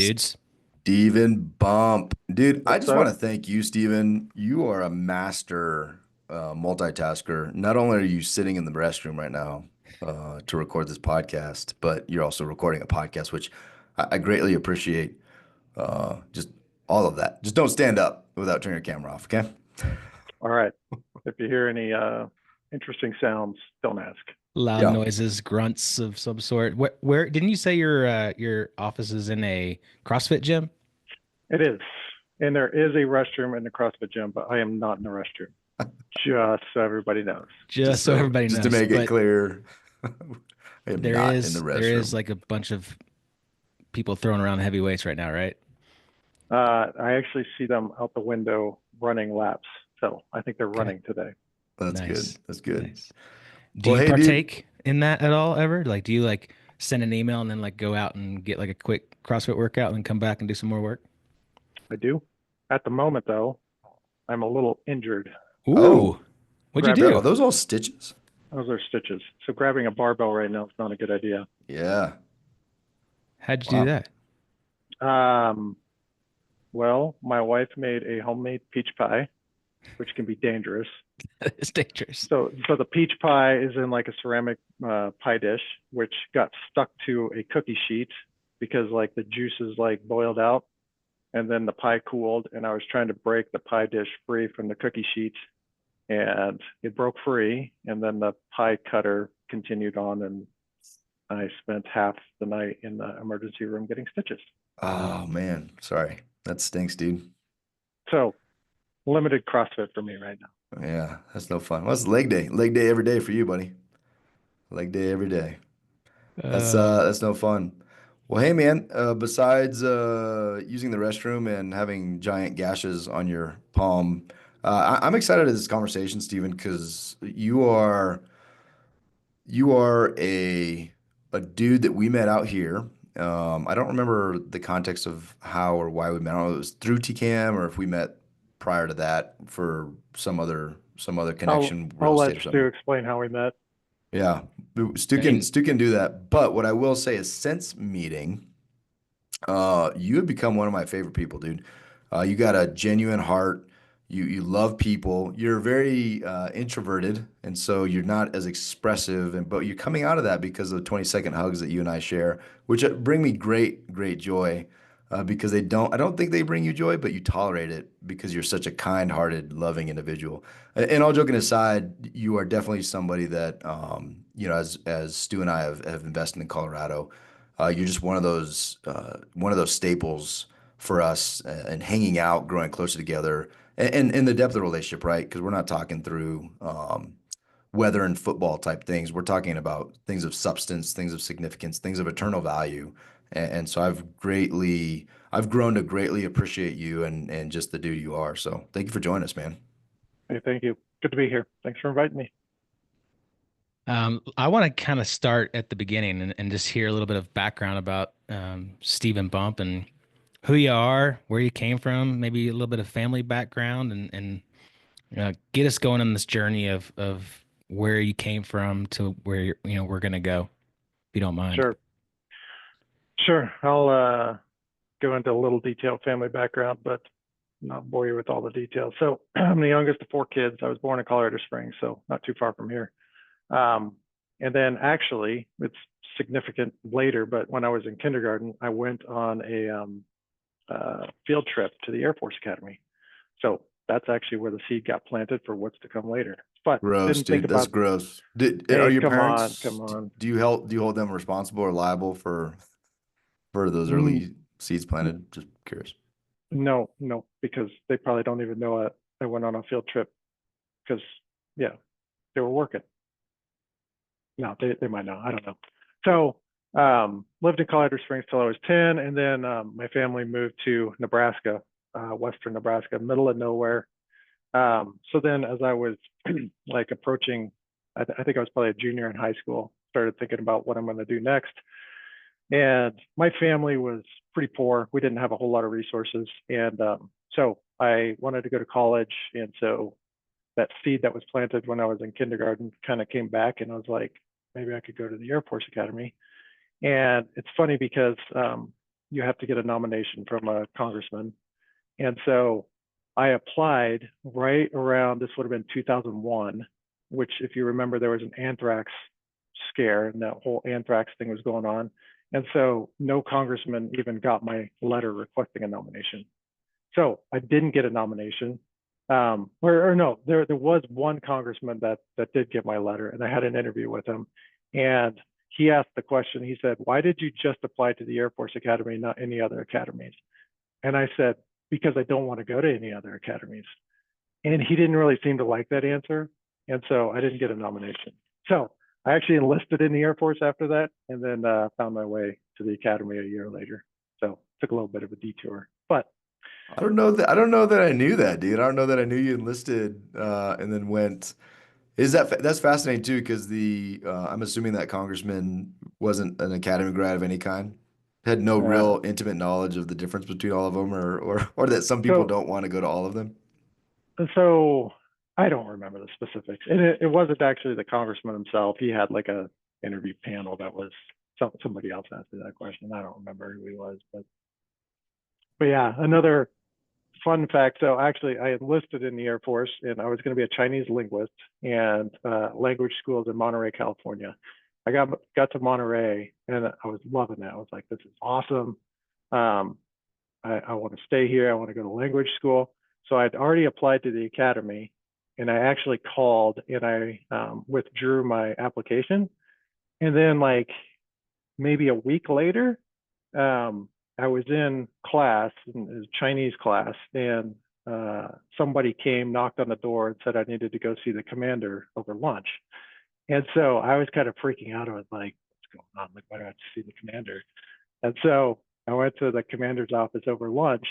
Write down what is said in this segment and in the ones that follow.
dudes? Steven Bump. Dude, I What's just want to up? thank you, Steven. You are a master multitasker. Not only are you sitting in the restroom right now to record this podcast, but you're also recording a podcast, which I greatly appreciate. Just all of that. Just don't stand up without turning your camera off, okay? All right. If you hear any interesting sounds, don't ask. Loud Yeah, noises, grunts of some sort. Where didn't you say your office is in a CrossFit gym? It is. And there is a restroom in the CrossFit gym, but I am not in the restroom. Just so everybody knows. Just so everybody just to knows. make it But clear, I am not in the there is restroom. like a bunch of people throwing around heavy weights right now, right? I actually see them out the window running laps. So I think they're Okay. running today. That's good. Nice. That's good. Nice. Do Well, you hey, dude. partake in that at all ever? Like, do you like send an email and then like go out and get like a quick CrossFit workout and then come back and do some more work? I do. At the moment, though, I'm a little injured. Oh, Ooh, what'd you Grabbing, are do? those all stitches? those are stitches. So grabbing a barbell right now is not a good idea. Yeah. How'd you do Wow. that? Um, well, my wife made a homemade peach pie, which can be dangerous. It's dangerous. So the peach pie is in like a ceramic pie dish, which got stuck to a cookie sheet because like the juices like boiled out, and then the pie cooled, and I was trying to break the pie dish free from the cookie sheet, and it broke free, and then the pie cutter continued on, and I spent half the night in the emergency room getting stitches. Oh man, sorry. That stinks, dude. So limited CrossFit for me right now. Yeah, that's no fun. What's leg day? Leg day every day for you, buddy. Leg day every day. Uh, That's no fun. Well, hey man, besides using the restroom and having giant gashes on your palm, I'm excited at this conversation, Stephen, because you are a dude that we met out here. I don't remember the context of how or why we met. I don't know if it was through TCAM or if we met prior to that for some other connection, I'll real let estate or Stu something. explain how we met. Yeah, Stu I can mean, Stu can do that. But what I will say is, since meeting, you have become one of my favorite people, dude. You got a genuine heart. You love people. You're very introverted, and so you're not as expressive. And but you're coming out of that because of the 20-second hugs that you and I share, which bring me great joy. Because I don't think they bring you joy, but you tolerate it because you're such a kind-hearted, loving individual. And all joking aside, you are definitely somebody that, as Stu and I have invested in Colorado. You're just one of those staples for us and hanging out, growing closer together, and the depth of the relationship, right? Because we're not talking through weather and football type things. We're talking about things of substance, things of significance, things of eternal value. And so I've grown to greatly appreciate you and just the dude you are. So thank you for joining us, man. Hey, thank you. Good to be here. Thanks for inviting me. I want to kind of start at the beginning and just hear a little bit of background about Stephen Bump and who you are, where you came from, maybe a little bit of family background, and get us going on this journey of where you came from to where we're gonna go, if you don't mind. Sure. Sure. I'll go into a little detailed family background, but not bore you with all the details. So I'm the youngest of four kids. I was born in Colorado Springs, so not too far from here. Um, and then actually, it's significant later, but when I was in kindergarten, I went on a field trip to the Air Force Academy. So that's actually where the seed got planted for what's to come later. But Gross, didn't think dude. That's about, gross. Are hey, your come on, parents, come on. do you hold them responsible or liable for those Mm, early seeds planted? Just curious. no, no, because they probably don't even know I went on a field trip because, yeah, they were working. No, they might know. I don't know. So lived in Colorado Springs till I was 10, and then my family moved to Nebraska, western Nebraska, middle of nowhere. So then as I was like approaching, I think I was probably a junior in high school, started thinking about what I'm going to do next. And my family was pretty poor. We didn't have a whole lot of resources. And so I wanted to go to college. And so that seed that was planted when I was in kindergarten kind of came back, and I was like, maybe I could go to the Air Force Academy. And it's funny because you have to get a nomination from a congressman. And so I applied right around, this would have been 2001, which, if you remember, there was an anthrax scare and that whole anthrax thing was going on. And so no congressman even got my letter requesting a nomination. So I didn't get a nomination. Or no, there was one congressman that did get my letter, and I had an interview with him. And he asked the question, he said, "Why did you just apply to the Air Force Academy, not any other academies?" And I said, "Because I don't want to go to any other academies." And he didn't really seem to like that answer. And so I didn't get a nomination. So I actually enlisted in the Air Force after that, and then found my way to the academy a year later. So took a little bit of a detour, but I don't know that I knew that, dude. I don't know that I knew you enlisted and then went. That's fascinating too, because I'm assuming that congressman wasn't an academy grad of any kind, had no uh, real intimate knowledge of the difference between all of them, or that some people so don't want to go to all of them. so I don't remember the specifics, and it wasn't actually the congressman himself. He had like a interview panel that was somebody else asked me that question. I don't remember who he was, but yeah, another fun fact. So actually, I enlisted in the Air Force, and I was going to be a Chinese linguist and language schools in Monterey, California. I got to Monterey, and I was loving it. I was like, "This is awesome. Um, I want to stay here. I want to go to language school." So I'd already applied to the academy, and I actually called and I withdrew my application. And then, like maybe a week later, I was in class, in a Chinese class, and somebody came, knocked on the door, and said I needed to go see the commander over lunch. And so I was kind of freaking out. I was like, "What's going on? Like, why do I have to see the commander?" And so I went to the commander's office over lunch,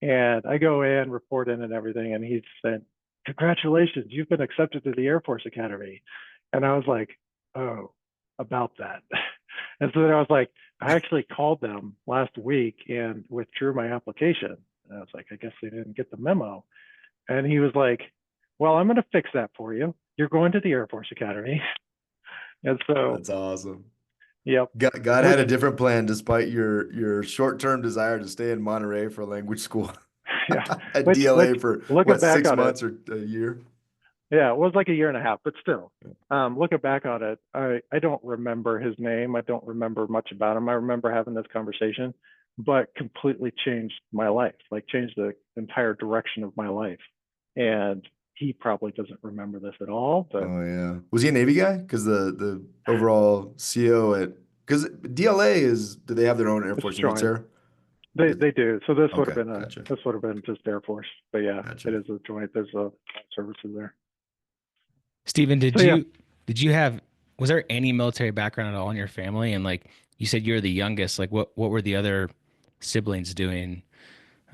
and I go in, report in and everything, and he said, "Congratulations, you've been accepted to the Air Force Academy." And I was like, "Oh, about that." And so then I was like, I actually called them last week and withdrew my application. And I was like, I guess they didn't get the memo. And he was like, "Well, I'm going to fix that for you. You're going to the Air Force Academy." And so, That's awesome. yep, God which, had a different plan despite your short-term desire to stay in Monterey for language school yeah, at which, DLA for looking what, back six on it, months or a year? yeah, it was like a year and a half, but still, looking back on it, I don't remember his name. I don't remember much about him. I remember having this conversation, but completely changed my life, like changed the entire direction of my life. And he probably doesn't remember this at all, but Oh yeah. Was he a Navy guy? Because the overall CO because DLA do they have their own Air it's Force units joint. there? They do. So Okay, gotcha. this would have been just Air Force, but yeah, Gotcha. it is a joint. There's a services there. Stephen, So yeah, did you have was there any military background at all in your family? And like you said, you're the youngest. Like what were the other siblings doing?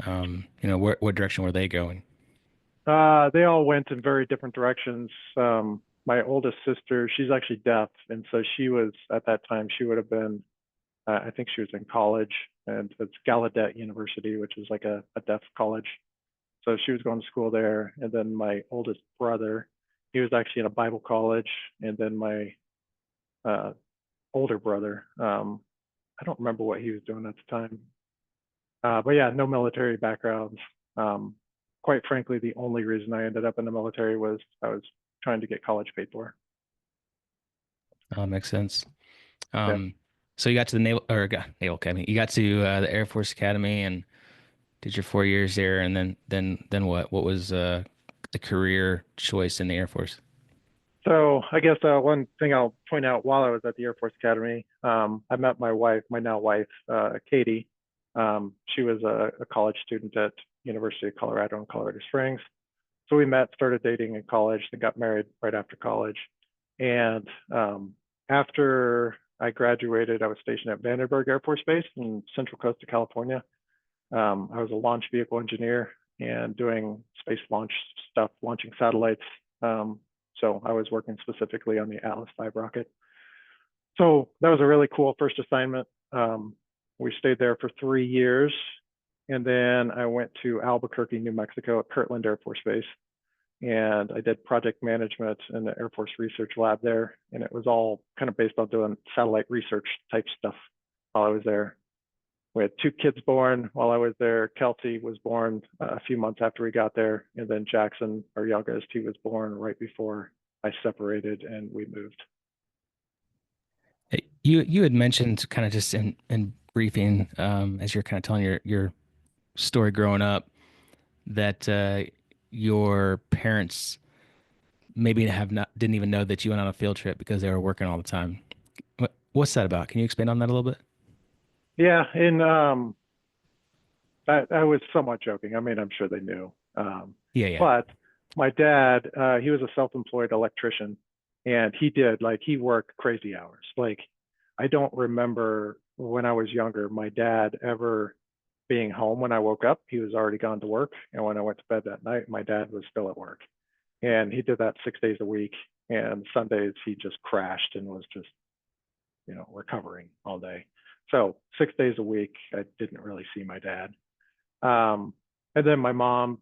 What direction were they going? they all went in very different directions. My oldest sister, she's actually deaf, and so she was at that time. She would have been, I think she was in college, and it's Gallaudet University, which is like a deaf college. So she was going to school there. And then my oldest brother, he was actually in a Bible college. And then my uh, older brother, I don't remember what he was doing at the time. But yeah, no military background. Um, quite frankly, the only reason I ended up in the military was I was trying to get college paid for. Oh, makes sense. Yeah. So you got to the Naval Academy. You got to the Air Force Academy and did your 4 years there, and then what? What was the career choice in the Air Force? So I guess one thing I'll point out while I was at the Air Force Academy, I met my wife, my now wife, Katie. She was a college student at University of Colorado in Colorado Springs. So we met, started dating in college, then got married right after college. And after I graduated, I was stationed at Vandenberg Air Force Base in Central Coast of California. I was a launch vehicle engineer and doing space launch stuff, launching satellites. So I was working specifically on the Atlas V rocket. So that was a really cool first assignment. We stayed there for 3 years. And then I went to Albuquerque, New Mexico at Kirtland Air Force Base. And I did project management in the Air Force Research Lab there. And it was all kind of based on doing satellite research type stuff while I was there. we had 2 kids born while I was there. Kelsey was born a few months after we got there. And then Jackson, our youngest, he was born right before I separated and we moved. You had mentioned kind of just in briefing, as you're kind of telling your story growing up, that your parents maybe didn't even know that you went on a field trip because they were working all the time. What's that about? Can you expand on that a little bit? Yeah, and I was somewhat joking. I mean, I'm sure they knew. Yeah, yeah. But my dad, he was a self-employed electrician, and he worked crazy hours. Like, I don't remember when I was younger, my dad ever being home when I woke up. He was already gone to work, and when I went to bed that night, my dad was still at work, and he did that 6 days a week. And Sundays he just crashed and was just, recovering all day. So 6 days a week, I didn't really see my dad. And then my mom,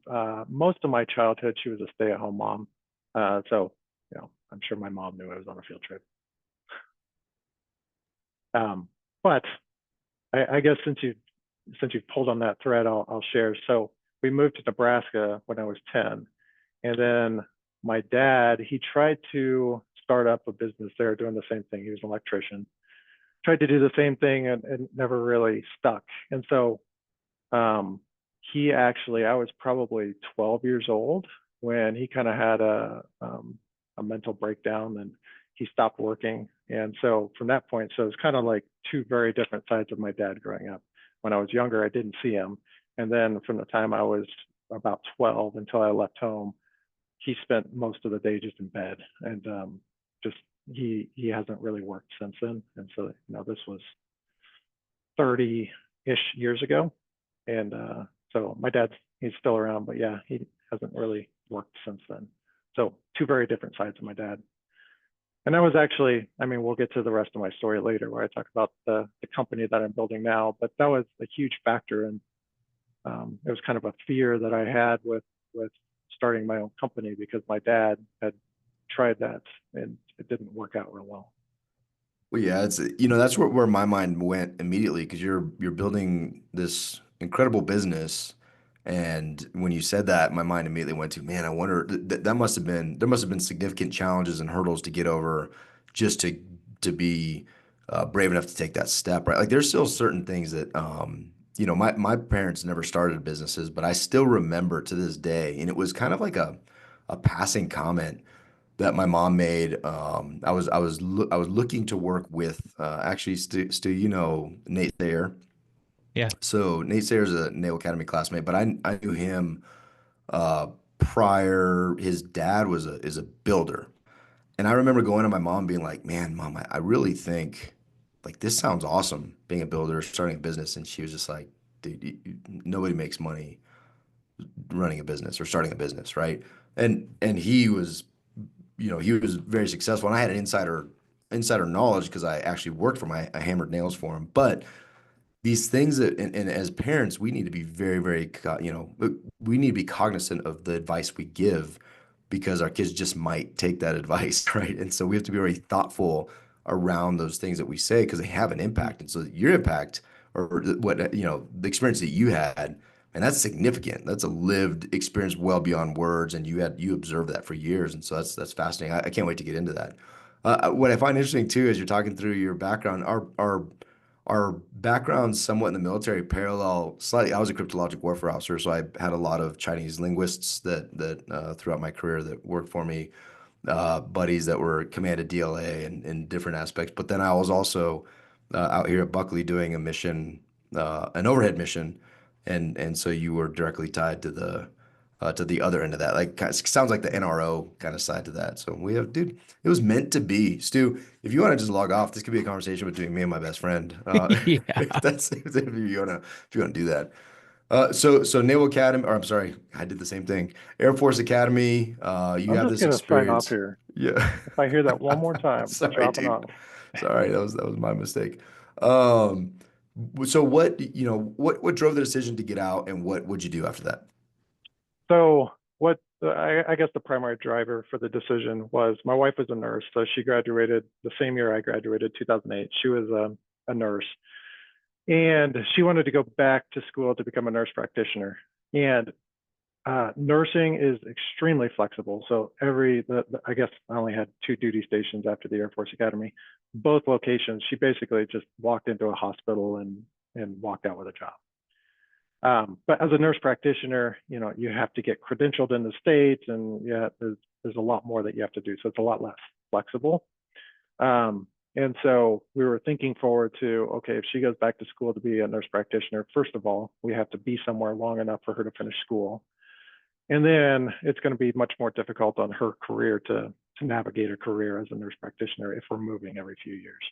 most of my childhood, she was a stay-at-home mom. So, I'm sure my mom knew I was on a field trip. But I guess since you've pulled on that thread, I'll share. So we moved to Nebraska when I was 10, and then my dad, he tried to start up a business there doing the same thing. He was an electrician, tried to do the same thing and never really stuck. And so I was probably 12 years old when he kind of had a mental breakdown and he stopped working. And so from that point, so it's kind of like 2 very different sides of my dad growing up. When I was younger, I didn't see him. And then from the time I was about 12 until I left home, he spent most of the day just in bed, and just he hasn't really worked since then. And so, this was 30-ish years ago. And so my he's still around, but yeah, he hasn't really worked since then. So 2 very different sides of my dad. And that was actually, we'll get to the rest of my story later where I talk about the company that I'm building now, but that was a huge factor. And it was kind of a fear that I had with starting my own company because my dad had tried that and it didn't work out real well. Well, yeah, it's that's where my mind went immediately because you're building this incredible business, and when you said that, my mind immediately went to, man, I wonder there must have been significant challenges and hurdles to get over just to be brave enough to take that step, right? Like there's still certain things that my parents never started businesses, but I still remember to this day, and it was kind of like a passing comment that my mom made. I was looking to work with actually Stu, Nate Thayer. Yeah. So Nate Sayer's a Naval Academy classmate, but I knew him prior. His dad is a builder, and I remember going to my mom being like, "Man, Mom, I really think like this sounds awesome, being a builder, starting a business." And she was just like, "Dude, nobody makes money running a business or starting a business, right?" And he was he was very successful, and I had an insider knowledge because I actually worked for him. I hammered nails for him. But these things and as parents, we need to be very, very, we need to be cognizant of the advice we give because our kids just might take that advice, right? And so we have to be very thoughtful around those things that we say because they have an impact. And so your impact or what, the experience that you had, and that's significant. That's a lived experience well beyond words. And you observed that for years. And so that's fascinating. I can't wait to get into that. What I find interesting too, as you're talking through your background, our backgrounds somewhat in the military parallel slightly. I was a cryptologic warfare officer, so I had a lot of Chinese linguists that throughout my career that worked for me, buddies that were commanded DLA and in different aspects. But then I was also out here at Buckley doing a mission, an overhead mission, and so you were directly tied to the other end of that. Like sounds like the NRO kind of side to that. So we have, dude, it was meant to be. Stu, if you want to just log off, this could be a conversation between me and my best friend. Yeah. If you wanna do that. So Naval Academy, or I'm sorry, I did the same thing. Air Force Academy. You I'm have just this gonna sign off experience. here. Yeah. If I hear that one more time, Sorry, dropping dude. off. Sorry, that was my mistake. Um, so what drove the decision to get out, and what would you do after that? So I guess the primary driver for the decision was my wife was a nurse, so she graduated the same year I graduated, 2008. She was a nurse, and she wanted to go back to school to become a nurse practitioner. And nursing is extremely flexible. So I guess I only had 2 duty stations after the Air Force Academy. Both locations, she basically just walked into a hospital and walked out with a job. But as a nurse practitioner, you have to get credentialed in the States, and there's a lot more that you have to do. So it's a lot less flexible. And so we were thinking forward to, okay, if she goes back to school to be a nurse practitioner, first of all, we have to be somewhere long enough for her to finish school. And then it's going to be much more difficult on her career to navigate a career as a nurse practitioner if we're moving every few years.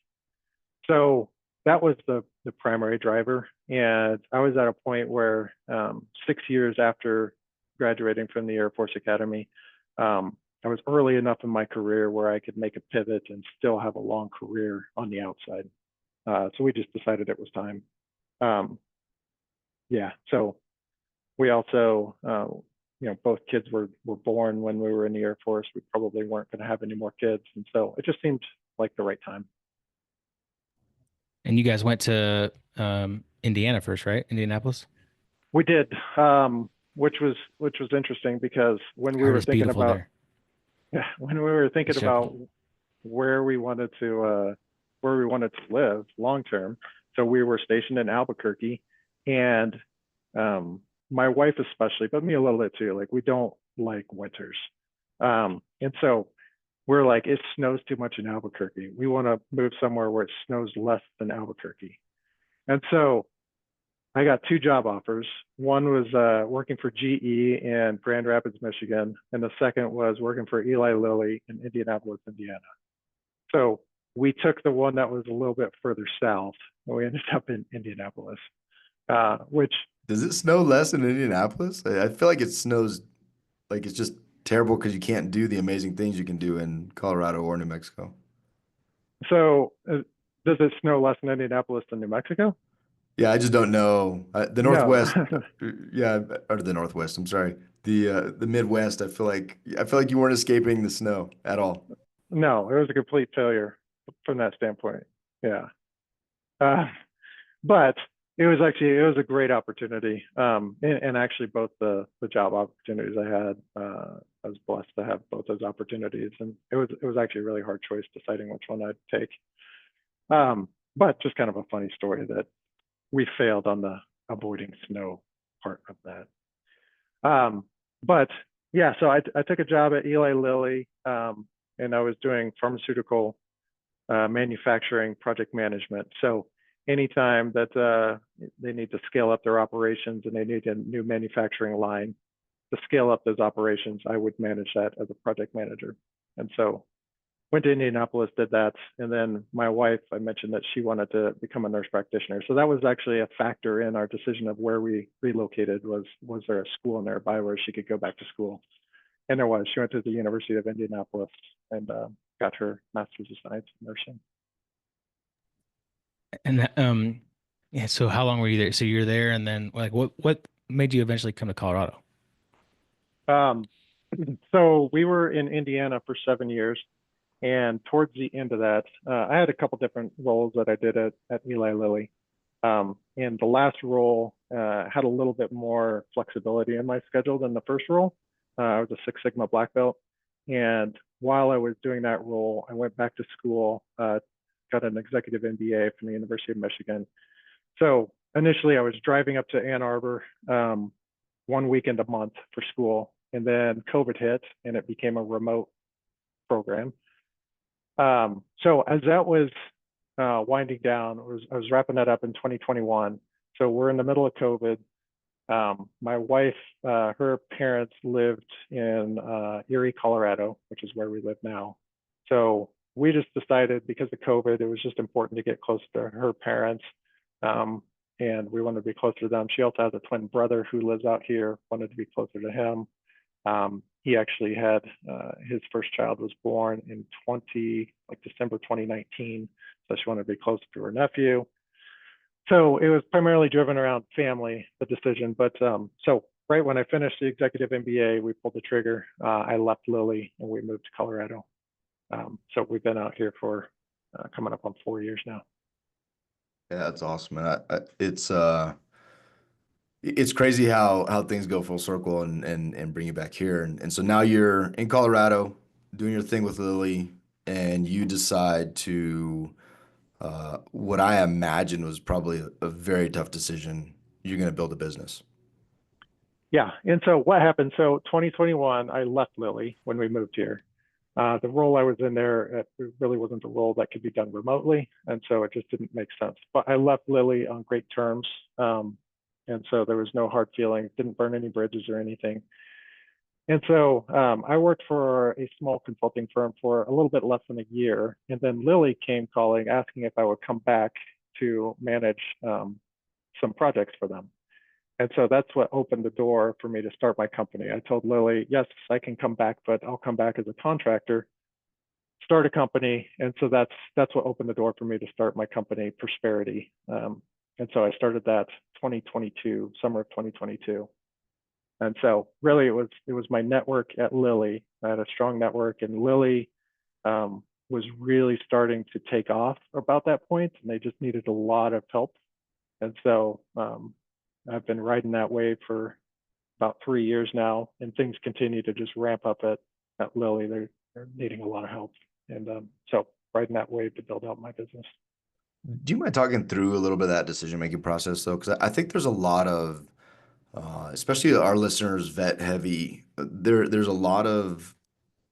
So that was the primary driver. And I was at a point where 6 years after graduating from the Air Force Academy, I was early enough in my career where I could make a pivot and still have a long career on the outside. So we just decided it was time. So we also, both kids were born when we were in the Air Force. We probably weren't going to have any more kids. And so it just seemed like the right time. And you guys went to Indiana first, right? Indianapolis? We did, which was interesting because when we Heard were it's thinking beautiful about, there. when we were thinking It's about where we wanted to live long term, so we were stationed in Albuquerque, and my wife especially, but me a little bit too, like we don't like winters. And so we're like, it snows too much in Albuquerque. We want to move somewhere where it snows less than Albuquerque. And so I got 2 job offers. One was working for GE in Grand Rapids, Michigan, and the second was working for Eli Lilly in Indianapolis, Indiana. So we took the one that was a little bit further south, and we ended up in Indianapolis, which Does it snow less in Indianapolis? I feel like it snows, like it's just terrible because you can't do the amazing things you can do in Colorado or New Mexico. So does it snow less in Indianapolis than New Mexico? Yeah, I just don't know. The No. Northwest, yeah, or the Northwest, I'm sorry. The Midwest, I feel like you weren't escaping the snow at all. No, it was a complete failure from that standpoint. Yeah. But it was a great opportunity. And actually both the job opportunities I had, I was blessed to have both those opportunities. And it was actually a really hard choice deciding which one I'd take. But just kind of a funny story that we failed on the avoiding snow part of that. But yeah, so I took a job at Eli Lilly, and I was doing pharmaceutical manufacturing project management. So anytime that they need to scale up their operations and they need a new manufacturing line to scale up those operations, I would manage that as a project manager. And so went to Indianapolis, did that. And then my wife, I mentioned that she wanted to become a nurse practitioner. So that was actually a factor in our decision of where we relocated. Was there a school nearby where she could go back to school? And there was. She went to the University of Indianapolis and got her master's of science in nursing. And yeah, so how long were you there? So you're there, and then like what made you eventually come to Colorado? Um, so we were in Indiana for 7 years. And towards the end of that, I had a couple different roles that I did at Eli Lilly. And the last role had a little bit more flexibility in my schedule than the first role. I was a Six Sigma black belt. And while I was doing that role, I went back to school, got an executive MBA from the University of Michigan. So initially I was driving up to Ann Arbor 1 weekend a month for school. And then COVID hit and it became a remote program. So as that was winding down, I was wrapping that up in 2021. So we're in the middle of COVID. My wife, her parents lived in Erie, Colorado, which is where we live now. So we just decided because of COVID, it was just important to get close to her parents. And we wanted to be closer to them. She also has a twin brother who lives out here, wanted to be closer to him. He actually had his first child was born in December 2019. So she wanted to be close to her nephew. So it was primarily driven around family, the decision. But so right when I finished the executive MBA, we pulled the trigger. I left Lilly and we moved to Colorado. So we've been out here for coming up on 4 years now. Yeah, that's awesome, man. It's crazy how things go full circle and bring you back here. And so now you're in Colorado doing your thing with Lily, and you decide to what I imagine was probably a very tough decision. You're going to build a business. Yeah. And so what happened? So 2021, I left Lilly when we moved here. The role I was in there, it really wasn't a role that could be done remotely. And so it just didn't make sense. But I left Lilly on great terms. And so there was no hard feelings, didn't burn any bridges or anything. And so I worked for a small consulting firm for a little bit less than a year. And then Lilly came calling, asking if I would come back to manage some projects for them. And so that's what opened the door for me to start my company. I told Lily, yes, I can come back, but I'll come back as a contractor, start a company. And so that's what opened the door for me to start my company, Prosperity. And so I started that 2022, summer of 2022. And so really it was my network at Lilly. I had a strong network, and Lilly was really starting to take off about that point, and they just needed a lot of help. And so I've been riding that wave for about 3 years now, and things continue to just ramp up at Lilly. They're needing a lot of help, and so riding that wave to build out my business. Do you mind talking through a little bit of that decision-making process though? Because I think there's a lot of, especially our listeners, vet heavy. There's a lot of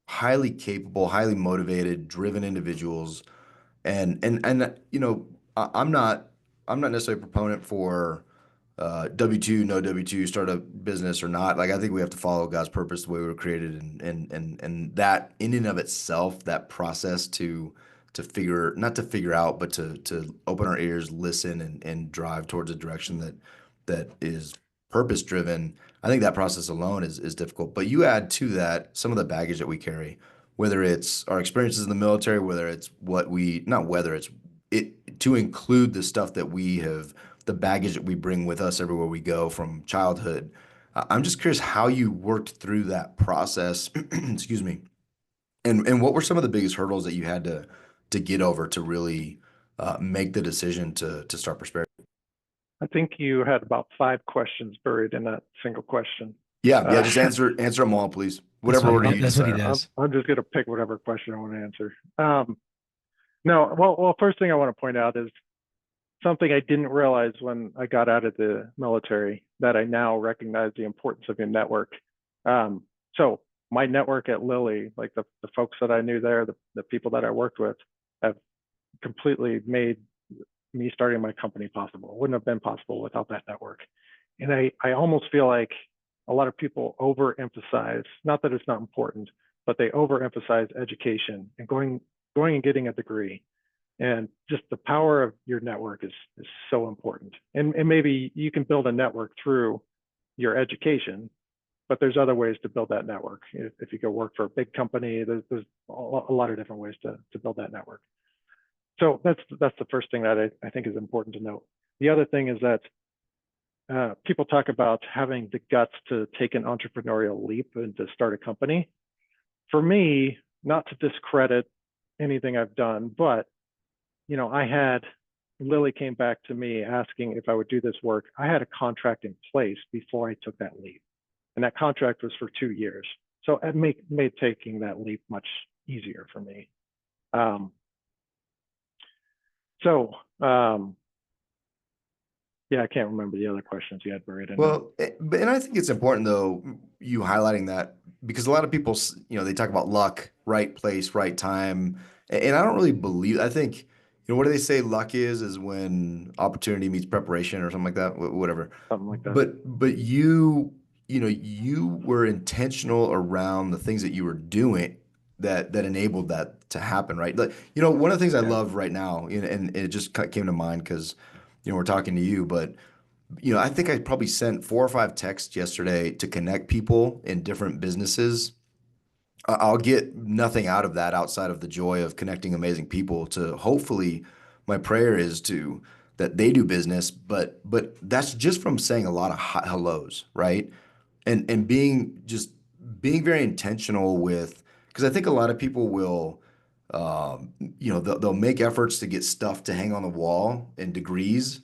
highly capable, highly motivated, driven individuals, and I'm not necessarily a proponent for W-2, no W-2, start a business or not. Like I think we have to follow God's purpose the way we were created, and that in and of itself, that process to figure not to figure out, but to open our ears, listen, and drive towards a direction that is purpose driven. I think that process alone is difficult. But you add to that some of the baggage that we carry, whether it's our experiences in the military, whether it's what we not whether it's it to include the stuff that we have, the baggage that we bring with us everywhere we go from childhood. I'm just curious how you worked through that process. Excuse me. And what were some of the biggest hurdles that you had to get over to really make the decision to start Prosperity? I think you had about 5 questions buried in that single question. Yeah, just answer them all, please. Whatever order you That's what he desire. does. I'm just going to pick whatever question I want to answer. No, well, first thing I want to point out is something I didn't realize when I got out of the military, that I now recognize the importance of your network. So my network at Lilly, like the folks that I knew there, the people that I worked with, have completely made me starting my company possible. It wouldn't have been possible without that network. And I almost feel like a lot of people overemphasize, not that it's not important, but they overemphasize education and going and getting a degree. And just the power of your network is so important. And maybe you can build a network through your education, but there's other ways to build that network. If you go work for a big company, there's a lot of different ways to build that network. So that's the first thing that I think is important to note. The other thing is that people talk about having the guts to take an entrepreneurial leap and to start a company. For me, not to discredit anything I've done, but Lilly came back to me asking if I would do this work. I had a contract in place before I took that leap, and that contract was for 2 years. So it made taking that leap much easier for me. Yeah, I can't remember the other questions you had buried in there. Well, and I think it's important though, you highlighting that, because a lot of people, they talk about luck, right place, right time. And I don't really believe, I think, what do they say luck is when opportunity meets preparation or something like that, whatever. Something like that. But you were intentional around the things that you were doing that enabled that to happen, right? Like, one of the things I love right now, and it just came to mind because, we're talking to you, but I think I probably sent 4 or 5 texts yesterday to connect people in different businesses. I'll get nothing out of that outside of the joy of connecting amazing people to hopefully my prayer is to that they do business, but that's just from saying a lot of hellos, right? And being very intentional with, because I think a lot of people will They'll make efforts to get stuff to hang on the wall in degrees,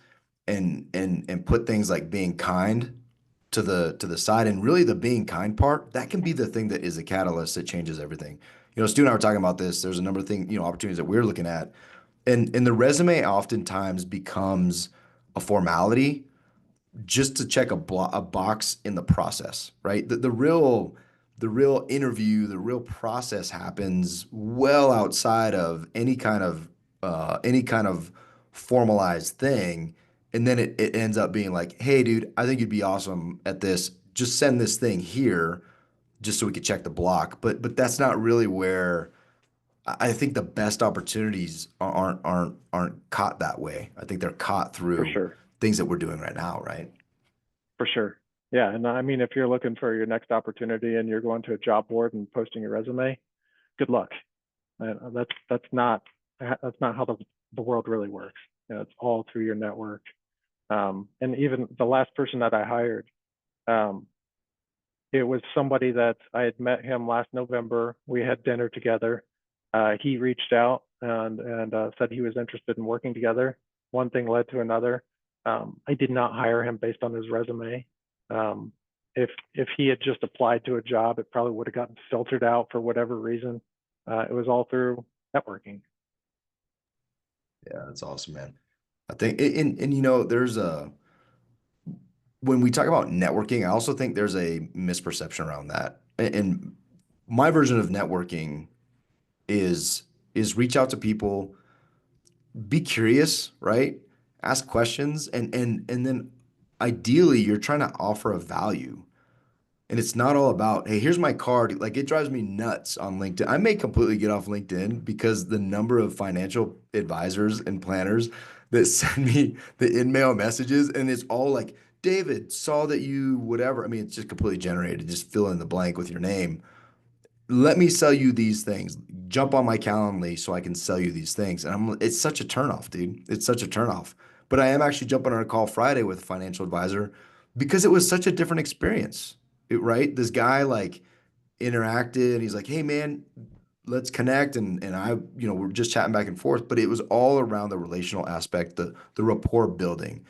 and put things like being kind to the side. And really, the being kind part, that can be the thing that is a catalyst that changes everything. Stu and I were talking about this. There's a number of things, opportunities that we're looking at, and the resume oftentimes becomes a formality just to check a box in the process, right? The real interview, the real process happens well outside of any kind of formalized thing. And then it ends up being like, hey, dude, I think you'd be awesome at this. Just send this thing here just so we could check the block. But that's not really where I think the best opportunities aren't caught that way. I think they're caught For through sure. things that we're doing right now, right? For sure. Yeah. And I mean, if you're looking for your next opportunity and you're going to a job board and posting your resume, good luck. That's not how the world really works. It's all through your network. And even the last person that I hired, um, it was somebody that I had met him last November. We had dinner together. He reached out and said he was interested in working together. One thing led to another. I did not hire him based on his resume. Um, if he had just applied to a job, it probably would have gotten filtered out for whatever reason. It was all through networking. Yeah, that's awesome, man. I think, and there's when we talk about networking, I also think there's a misperception around that. And my version of networking is reach out to people, be curious, right? Ask questions, and then ideally you're trying to offer a value. And it's not all about, hey, here's my card. Like, it drives me nuts on LinkedIn. I may completely get off LinkedIn because the number of financial advisors and planners that send me the in-mail messages, and it's all like, David, saw that you whatever. I mean, it's just completely generated. Just fill in the blank with your name. Let me sell you these things. Jump on my Calendly so I can sell you these things. And it's such a turnoff, dude. It's such a turnoff. But I am actually jumping on a call Friday with a financial advisor because it was such a different experience. Right? This guy like interacted, and he's like, hey man, let's connect. And I, we're just chatting back and forth, but it was all around the relational aspect, the rapport building.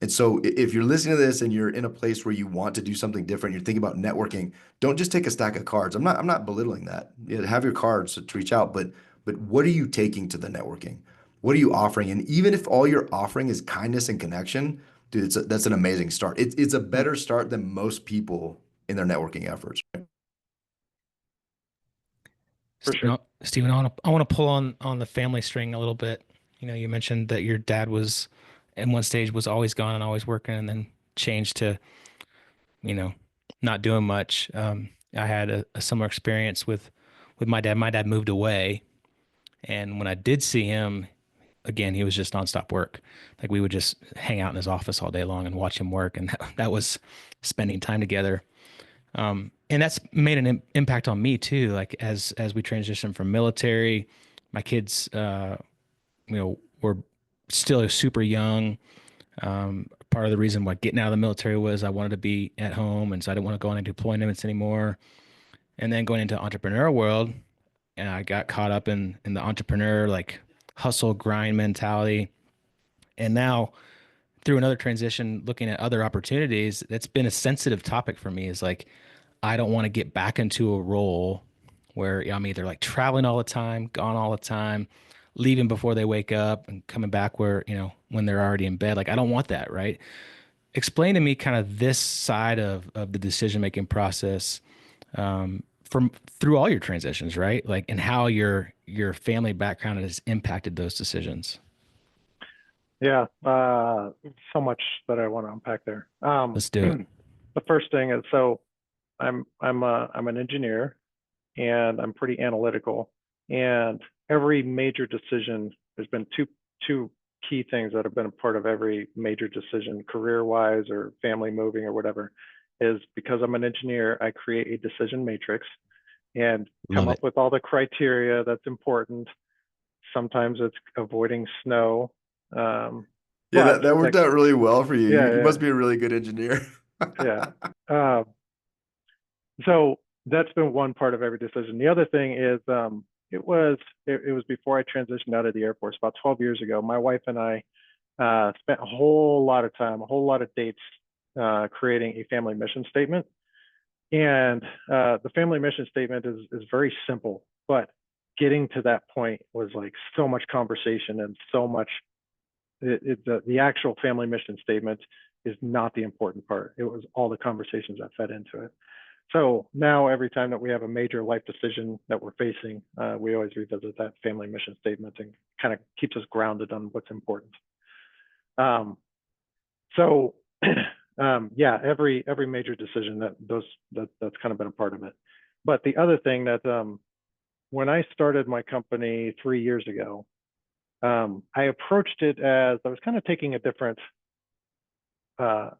And so if you're listening to this and you're in a place where you want to do something different, you're thinking about networking, don't just take a stack of cards. I'm not belittling that. Have your cards to reach out, but what are you taking to the networking? What are you offering? And even if all you're offering is kindness and connection, dude, that's an amazing start. It's a better start than most people in their networking efforts. For sure. Stephen, I want to pull on the family string a little bit. You mentioned that your dad was at one stage was always gone and always working, and then changed to, you know, not doing much. I had a similar experience with my dad. My dad moved away, and when I did see him again, he was just nonstop work. Like, we would just hang out in his office all day long and watch him work, and that was spending time together. And that's made an impact on me too. Like, as we transition from military, my kids, were still super young. Part of the reason why getting out of the military was I wanted to be at home, and so I didn't want to go on any deployments anymore. And then going into entrepreneur world, and I got caught up in the entrepreneur, like, hustle grind mentality. And now, through another transition, looking at other opportunities, that's been a sensitive topic for me. Is like, I don't want to get back into a role where I'm either like traveling all the time, gone all the time, leaving before they wake up, and coming back where, when they're already in bed. Like, I don't want that, right? Explain to me kind of this side of the decision making process, from through all your transitions, right? Like, and how your family background has impacted those decisions. Yeah. So much that I want to unpack there. Let's do it. The first thing is, so I'm an engineer, and I'm pretty analytical. And every major decision, there's been two key things that have been a part of every major decision, career-wise or family moving or whatever, is because I'm an engineer, I create a decision matrix and come Love up it. with all the criteria that's important. Sometimes it's avoiding snow. Yeah, But that worked out really well for you. yeah, You must be a really good engineer. yeah. So that's been one part of every decision. The other thing is, it was before I transitioned out of the Air Force about 12 years ago. My wife and I spent a whole lot of time, a whole lot of dates creating a family mission statement. And the family mission statement is very simple, but getting to that point was like so much conversation and so much. The actual family mission statement is not the important part. It was all the conversations that fed into it. So now every time that we have a major life decision that we're facing, we always revisit that family mission statement and kind of keeps us grounded on what's important. So yeah, every major decision that's kind of been a part of it. But the other thing that when I started my company 3 years ago, I approached it as I was kind of taking a different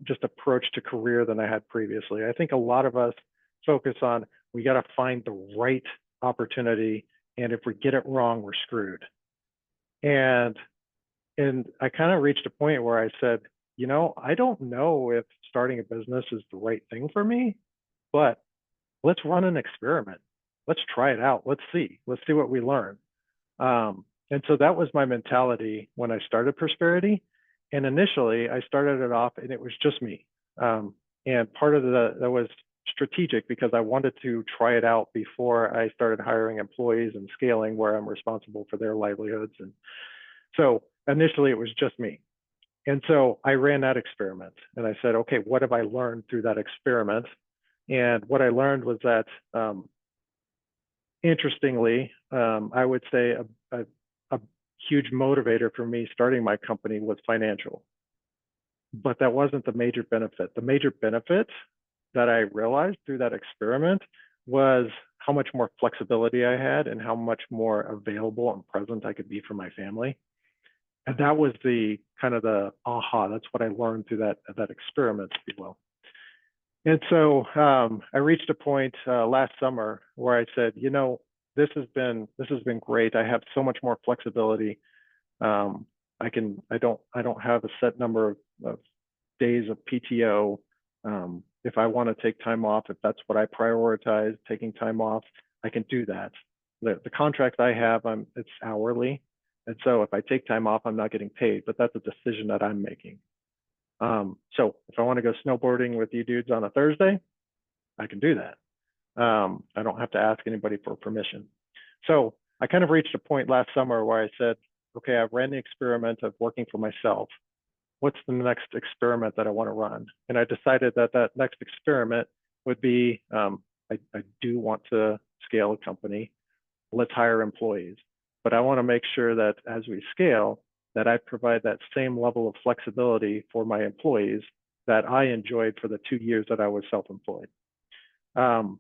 just approach to career than I had previously. I think a lot of us focus on we got to find the right opportunity, and if we get it wrong, we're screwed. And I kind of reached a point where I said, you know, I don't know if starting a business is the right thing for me, but let's run an experiment. Let's try it out. Let's see what we learn. And so that was my mentality when I started Prosperity. And initially I started it off and it was just me. And part of that was strategic because I wanted to try it out before I started hiring employees and scaling where I'm responsible for their livelihoods. And so initially it was just me. And so I ran that experiment and I said, okay, what have I learned through that experiment? And what I learned was that, interestingly, I would say a huge motivator for me starting my company was financial, but that wasn't the major benefit. The major benefit that I realized through that experiment was how much more flexibility I had and how much more available and present I could be for my family. And that was the kind of the aha. That's what I learned through that experiment, if you will. And so I reached a point last summer where I said, you know, this has been great. I have so much more flexibility. I don't have a set number of days of PTO. If I want to take time off, if that's what I prioritize, taking time off, I can do that. The contract I have, it's hourly. And so if I take time off, I'm not getting paid, but that's a decision that I'm making. So if I want to go snowboarding with you dudes on a Thursday, I can do that. I don't have to ask anybody for permission. So I kind of reached a point last summer where I said, okay, I've ran the experiment of working for myself. What's the next experiment that I want to run? And I decided that next experiment would be, I do want to scale a company. Let's hire employees. But I want to make sure that as we scale, that I provide that same level of flexibility for my employees that I enjoyed for the 2 years that I was self-employed. And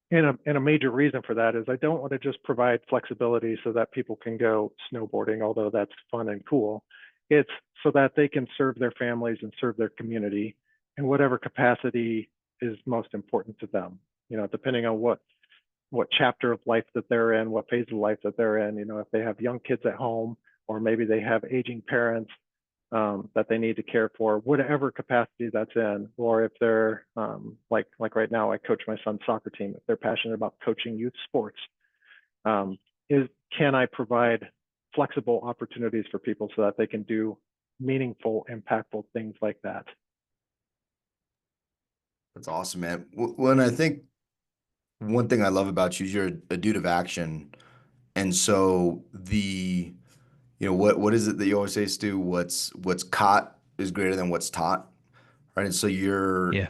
a major reason for that is I don't want to just provide flexibility so that people can go snowboarding, although that's fun and cool. It's so that they can serve their families and serve their community in whatever capacity is most important to them, you know, depending on what chapter of life that they're in, what phase of life that they're in, you know, if they have young kids at home, or maybe they have aging parents that they need to care for, whatever capacity that's in, or if they're like right now, I coach my son's soccer team. If they're passionate about coaching youth sports, can I provide flexible opportunities for people so that they can do meaningful, impactful things like that? That's awesome, man. When I think one thing I love about you is you're a dude of action. And so what is it that you always say, Stu? What's caught is greater than what's taught, right? And so your Yeah.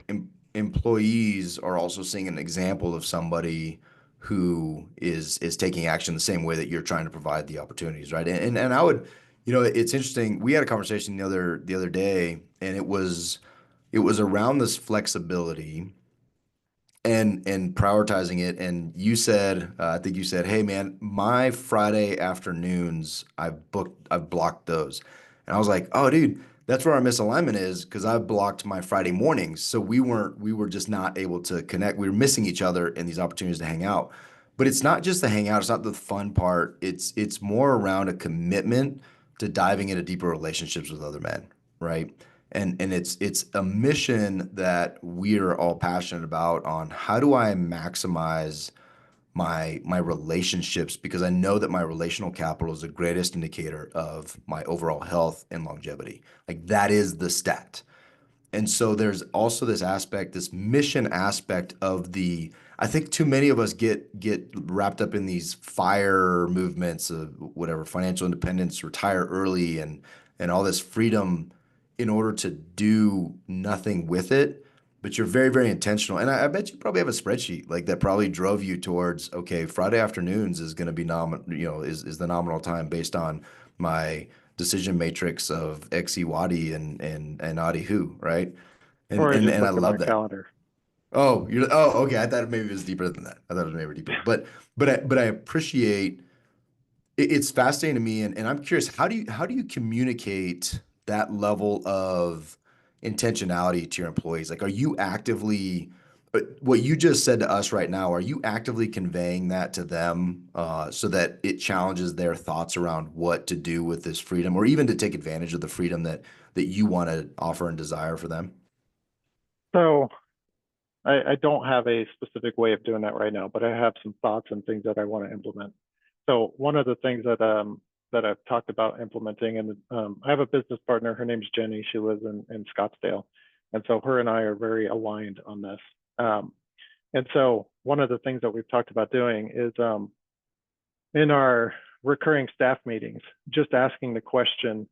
employees are also seeing an example of somebody who is taking action the same way that you're trying to provide the opportunities, right? And I would, you know, it's interesting. We had a conversation the other day, and it was around this flexibility and prioritizing it. And you said, I think you said, hey man, my Friday afternoons, I've blocked those. And I was like, oh dude, that's where our misalignment is, because I've blocked my Friday mornings. So we were just not able to connect. We were missing each other in these opportunities to hang out. But it's not just the hangout, it's not the fun part. It's more around a commitment to diving into deeper relationships with other men, right? And it's a mission that we are all passionate about on how do I maximize my relationships, because I know that my relational capital is the greatest indicator of my overall health and longevity. Like that is the stat. And so there's also this aspect, this mission aspect of I think too many of us get wrapped up in these fire movements of whatever, financial independence, retire early and all this freedom in order to do nothing with it. But you're very, very intentional. And I bet you probably have a spreadsheet like that probably drove you towards, okay, Friday afternoons is going to be is the nominal time based on my decision matrix of Xe Wadi and Adi Hu, right? Or I just And I looked at my love that. calendar. Oh, okay. I thought maybe it was deeper than that. I thought it was maybe deeper. But I appreciate it's fascinating to me, and I'm curious, how do you communicate that level of intentionality to your employees? Like, are you actively what you just said to us right now, are you actively conveying that to them so that it challenges their thoughts around what to do with this freedom, or even to take advantage of the freedom that you want to offer and desire for them? So I don't have a specific way of doing that right now, but I have some thoughts and things that I want to implement. So one of the things that I've talked about implementing, and I have a business partner. Her name's Jenny. She lives in Scottsdale, and so her and I are very aligned on this. Um, and so one of the things that we've talked about doing is in our recurring staff meetings, just asking the question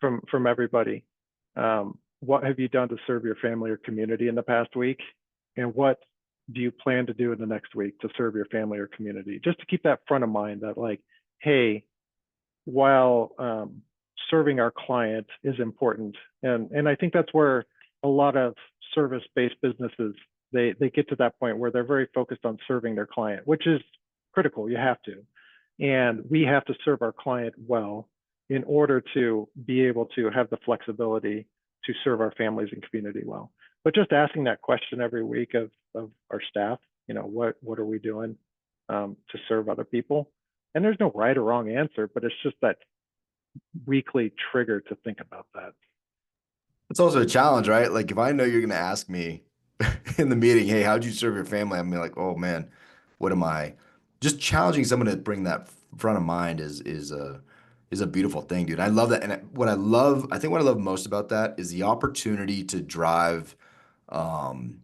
from everybody, what have you done to serve your family or community in the past week? And what do you plan to do in the next week to serve your family or community? Just to keep that front of mind that like, hey, while serving our client is important, and I think that's where a lot of service-based businesses they get to that point where they're very focused on serving their client, which is critical. You have to, and we have to serve our client well in order to be able to have the flexibility to serve our families and community well. But just asking that question every week of our staff, what are we doing to serve other people? And there's no right or wrong answer, but it's just that weekly trigger to think about that. It's also a challenge, right? Like if I know you're going to ask me in the meeting, hey, how'd you serve your family? I'm like, oh man, what am I? Just challenging someone to bring that front of mind is a beautiful thing, dude. I love that. And I think what I love most about that is the opportunity to drive, um,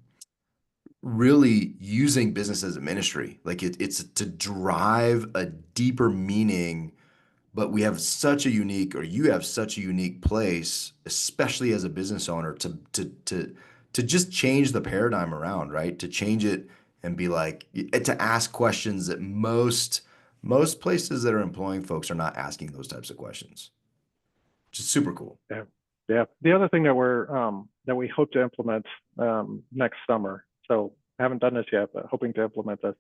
really using business as a ministry. Like it's to drive a deeper meaning, but we have such a unique, or you have such a unique place, especially as a business owner, to just change the paradigm around, right? To change it and be like, to ask questions that most places that are employing folks are not asking those types of questions. Which is super cool. Yeah, yeah. The other thing that we hope to implement next summer. So I haven't done this yet, but hoping to implement this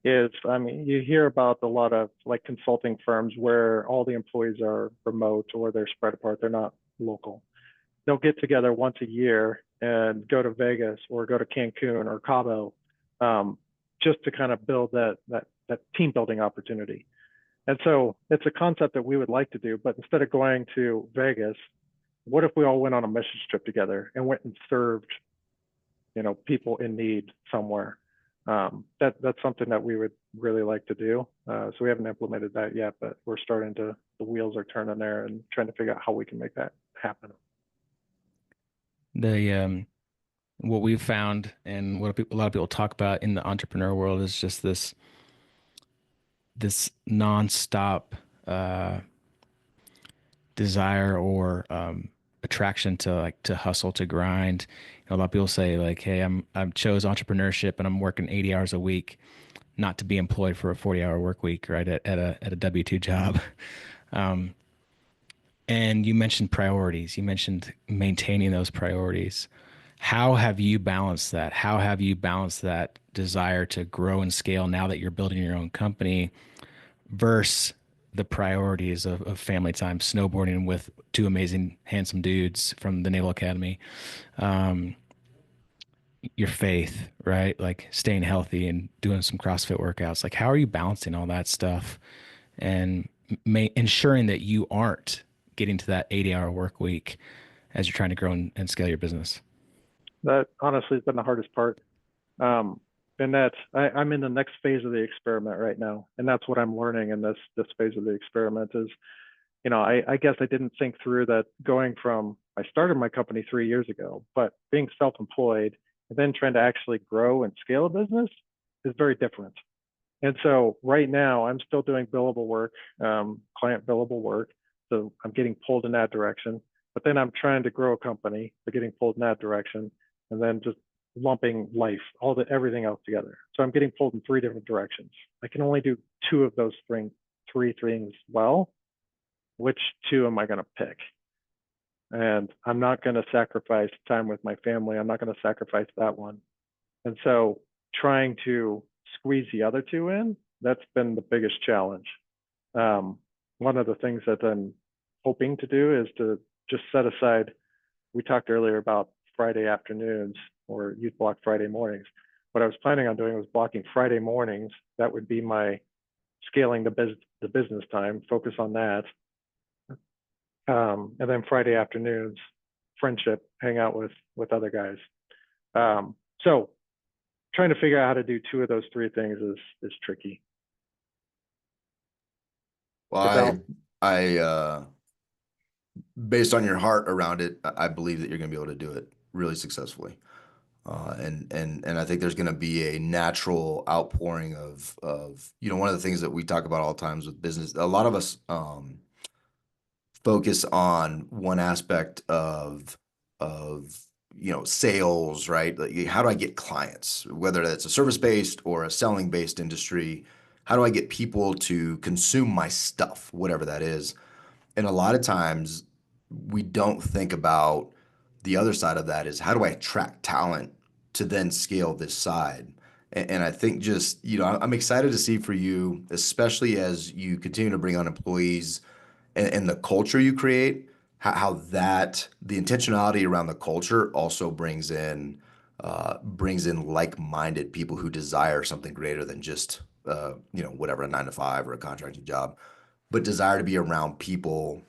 is, I mean, you hear about a lot of like consulting firms where all the employees are remote or they're spread apart. They're not local. They'll get together once a year and go to Vegas or go to Cancun or Cabo, just to kind of build that team building opportunity. And so it's a concept that we would like to do, but instead of going to Vegas, what if we all went on a mission trip together and went and served, people in need somewhere? That's something that we would really like to do. So we haven't implemented that yet, but we're the wheels are turning there and trying to figure out how we can make that happen. The what we've found and what a lot of people talk about in the entrepreneur world is just this nonstop uh, desire or attraction to hustle, to grind. A lot of people say like, "Hey, I've chose entrepreneurship and I'm working 80 hours a week, not to be employed for a 40-hour work week, right? At a W-2 job." Um, and you mentioned priorities. You mentioned maintaining those priorities. How have you balanced that? How have you balanced that desire to grow and scale now that you're building your own company versus the priorities of family time, snowboarding with two amazing, handsome dudes from the Naval Academy, um, your faith, right? Like staying healthy and doing some CrossFit workouts. Like, how are you balancing all that stuff and ensuring that you aren't getting to that 80-hour work week as you're trying to grow and scale your business? That honestly has been the hardest part. Um, And I'm in the next phase of the experiment right now, and that's what I'm learning in this phase of the experiment is, I guess I didn't think through that going from I started my company 3 years ago, but being self-employed and then trying to actually grow and scale a business is very different. And so right now I'm still doing billable work, client billable work. So I'm getting pulled in that direction. But then I'm trying to grow a company, but getting pulled in that direction, and then just lumping life, everything else together. So I'm getting pulled in 3 different directions. I can only do 2 of those 3 things well. Which 2 am I going to pick? And I'm not going to sacrifice time with my family. I'm not going to sacrifice that one. And so trying to squeeze the other 2 in, that's been the biggest challenge. One of the things that I'm hoping to do is to just set aside, we talked earlier about Friday afternoons or youth block Friday mornings. What I was planning on doing was blocking Friday mornings. That would be my scaling the business time, focus on that. And then Friday afternoons, friendship, hang out with other guys. So trying to figure out how to do 2 of those 3 things is tricky. Well, I based on your heart around it, I believe that you're going to be able to do it really successfully. And I think there's going to be a natural outpouring of one of the things that we talk about all the times with business. A lot of us focus on one aspect of sales, right? Like, how do I get clients, whether that's a service-based or a selling-based industry? How do I get people to consume my stuff, whatever that is? And a lot of times we don't think about the other side of that is how do I attract talent to then scale this side? And I think just, I'm excited to see for you, especially as you continue to bring on employees and the culture you create, how that the intentionality around the culture also brings in like-minded people who desire something greater than just whatever, a 9 to 5 or a contracting job, but desire to be around people,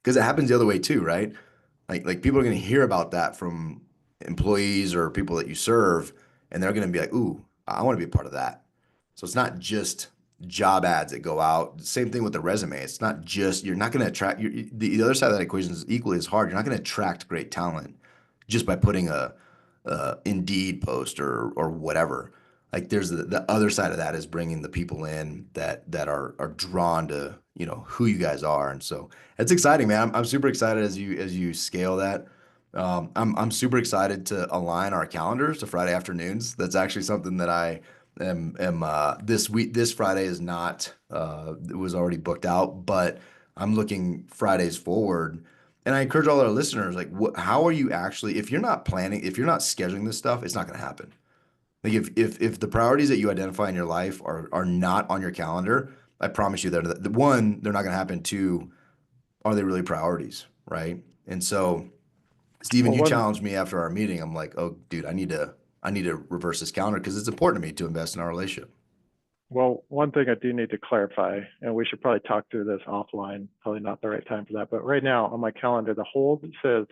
because it happens the other way too, right? Like people are going to hear about that from employees or people that you serve, and they're going to be like, "Ooh, I want to be a part of that." So it's not just job ads that go out. Same thing with the resume. It's not just you're not going to attract. The other side of that equation is equally as hard. You're not going to attract great talent just by putting a Indeed post or whatever. Like there's the other side of that is bringing the people in that are drawn to who you guys are, and so it's exciting, man. I'm super excited as you scale that. I'm super excited to align our calendars to Friday afternoons. That's actually something that I am this week. This Friday is not it was already booked out, but I'm looking Fridays forward. And I encourage all our listeners, like, how are you actually, if you're not planning, if you're not scheduling this stuff, it's not going to happen. Like if the priorities that you identify in your life are not on your calendar, I promise you that one, they're not going to happen. 2, are they really priorities, right? And so, Stephen, Well, you challenged me after our meeting. I'm like, oh, dude, I need to reverse this calendar because it's important to me to invest in our relationship. one thing I do need to clarify, and we should probably talk through this offline, probably not the right time for that, but right now on my calendar, the hold says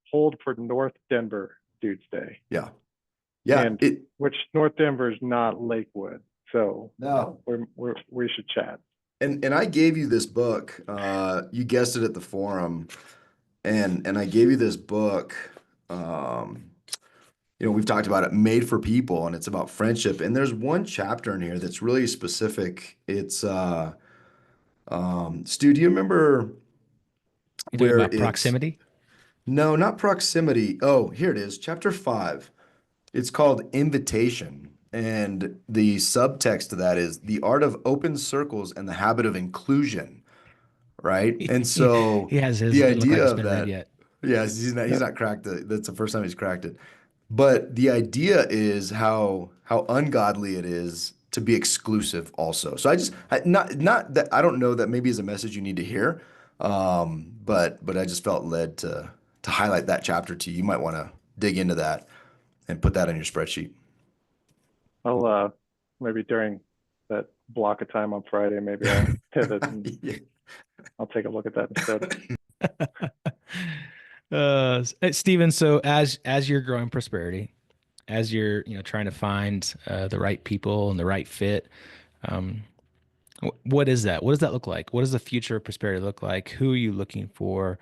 hold for North Denver Dudes Day. Yeah. Yeah. And which North Denver is not Lakewood. So No. we should chat. And I gave you this book. You guessed it at the forum, and I gave you this book. We've talked about it, Made for People, and it's about friendship. And there's one chapter in here that's really specific. It's Stu, do you remember You talking where about proximity? No, not proximity. Oh, here it is, chapter 5. It's called Invitation. And the subtext to that is the art of open circles and the habit of inclusion, right? And so He has his. the It look like idea it's of been read that, yet. yeah, he's not cracked it. That's the first time he's cracked it. But the idea is how ungodly it is to be exclusive also. So not that I don't know that maybe is a message you need to hear. But I just felt led to highlight that chapter to you. You might want to dig into that and put that in your spreadsheet. I'll maybe during that block of time on Friday, maybe I'll pivot and Yeah. I'll take a look at that instead. Stephen, so as you're growing Prosperity, as you're, trying to find the right people and the right fit, um, what is that? What does that look like? What does the future of Prosperity look like? Who are you looking for?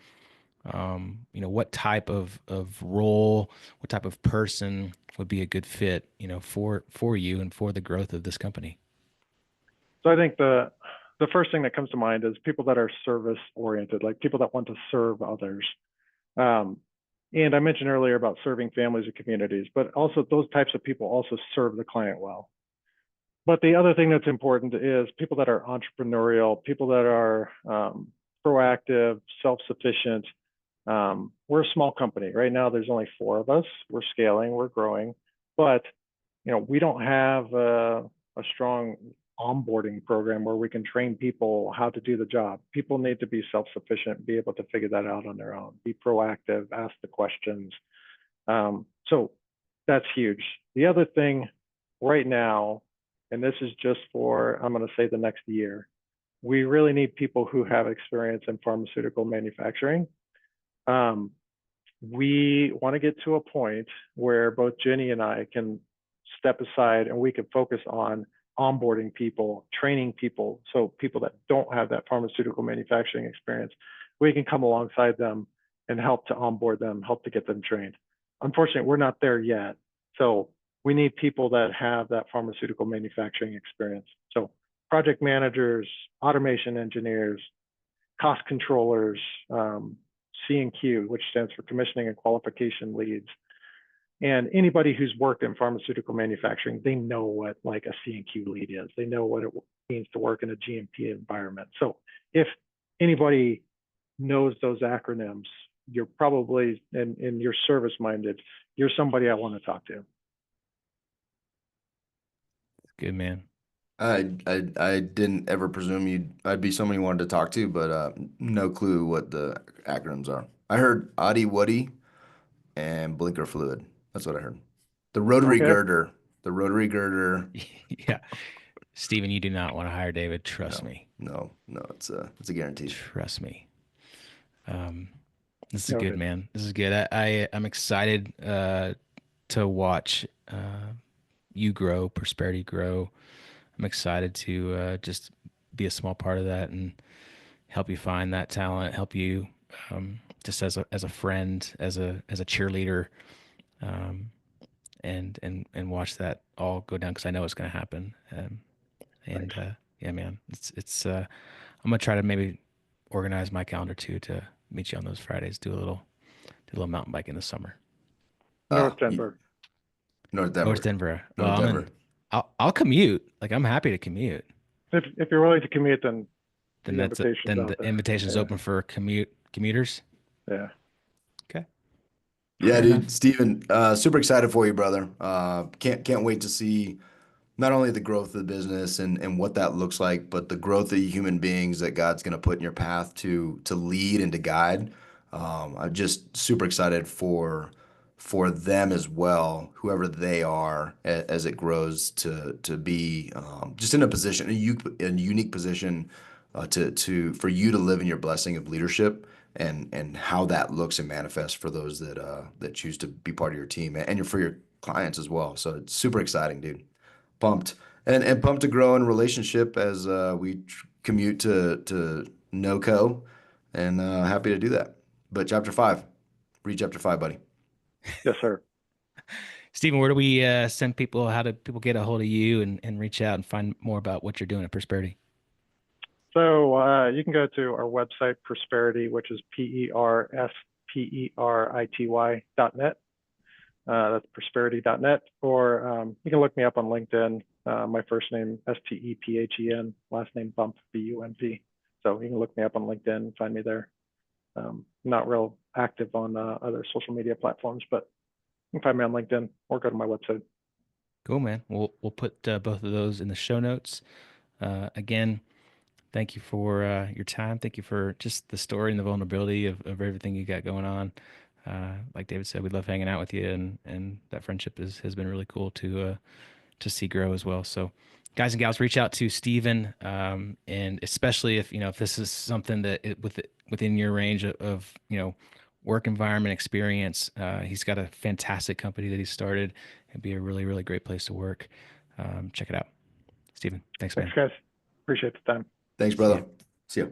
What type of role, what type of person would be a good fit, for you and for the growth of this company? So I think the first thing that comes to mind is people that are service oriented, like people that want to serve others. Um, and I mentioned earlier about serving families and communities, but also those types of people also serve the client well. But the other thing that's important is people that are entrepreneurial, people that are proactive, self-sufficient. We're a small company right now. There's only 4 of us. We're scaling, we're growing, but we don't have a strong onboarding program where we can train people how to do the job. People need to be self-sufficient, be able to figure that out on their own, be proactive, ask the questions. So that's huge. The other thing right now, and this is just for, I'm going to say the next year, we really need people who have experience in pharmaceutical manufacturing. We want to get to a point where both Jenny and I can step aside and we can focus on onboarding people, training people. So people that don't have that pharmaceutical manufacturing experience, we can come alongside them and help to onboard them, help to get them trained. Unfortunately, we're not there yet. So we need people that have that pharmaceutical manufacturing experience. So project managers, automation engineers, cost controllers, C&Q, which stands for commissioning and qualification leads. And anybody who's worked in pharmaceutical manufacturing, they know what like a C&Q lead is. They know what it means to work in a GMP environment. So if anybody knows those acronyms, you're probably, and you're service minded, you're somebody I want to talk to. Good man. I didn't ever presume I'd be someone you wanted to talk to, but no clue what the acronyms are. I heard Audi Woody and blinker fluid. That's what I heard. The rotary Okay. girder. The rotary girder. Yeah. Steven, you do not want to hire David. Trust No, me. no, it's a guarantee. Trust me. Um, this is good, Noted. man. This is good. I'm excited to watch you grow, Prosperity grow. I'm excited to just be a small part of that and help you find that talent, help you just as a friend, as a cheerleader, um, and watch that all go down because I know it's going to happen. And Thanks. yeah, man, I'm gonna try to maybe organize my calendar too to meet you on those Fridays. Do a little mountain bike in the summer. North You, Denver. North North Denver. Denver. Well, North Denver. I'll commute. Like I'm happy to commute. If you're willing to commute, then Then the that's it. invitation's Then out the there. invitation's Yeah. open for commuters. Yeah. Okay. Yeah, Fair dude, enough. Steven, super excited for you, brother. Can't wait to see not only the growth of the business and what that looks like, but the growth of the human beings that God's going to put in your path to lead and to guide. I'm just super excited for them as well, whoever they are, as it grows to be just in a position, a unique position to for you to live in your blessing of leadership and how that looks and manifests for those that choose to be part of your team and for your clients as well. So it's super exciting, dude. Pumped and pumped to grow in relationship as we commute to NoCo, and happy to do that. But chapter 5, read chapter 5, buddy. Yes, sir. Stephen, where do we send people? How do people get a hold of you and reach out and find more about what you're doing at Prosperity? So you can go to our website, Prosperity, which is PERSPERITY.net. That's prosperity.net. Or you can look me up on LinkedIn. My first name, Stephen, last name Bump, BUMP. So you can look me up on LinkedIn and find me there. Not real active on other social media platforms, but you can find me on LinkedIn or go to my website. Cool, man. We'll put both of those in the show notes. Again, thank you for your time. Thank you for just the story and the vulnerability of everything you got going on. Like David said, we love hanging out with you, and that friendship has been really cool to see grow as well. So, guys and gals, reach out to Steven, and especially if this is something that within your range of work environment experience. He's got a fantastic company that he started, It'd be a really, really great place to work. Check it out. Steven, thanks, man. Thanks, guys. Appreciate the time. Thanks, brother. See ya.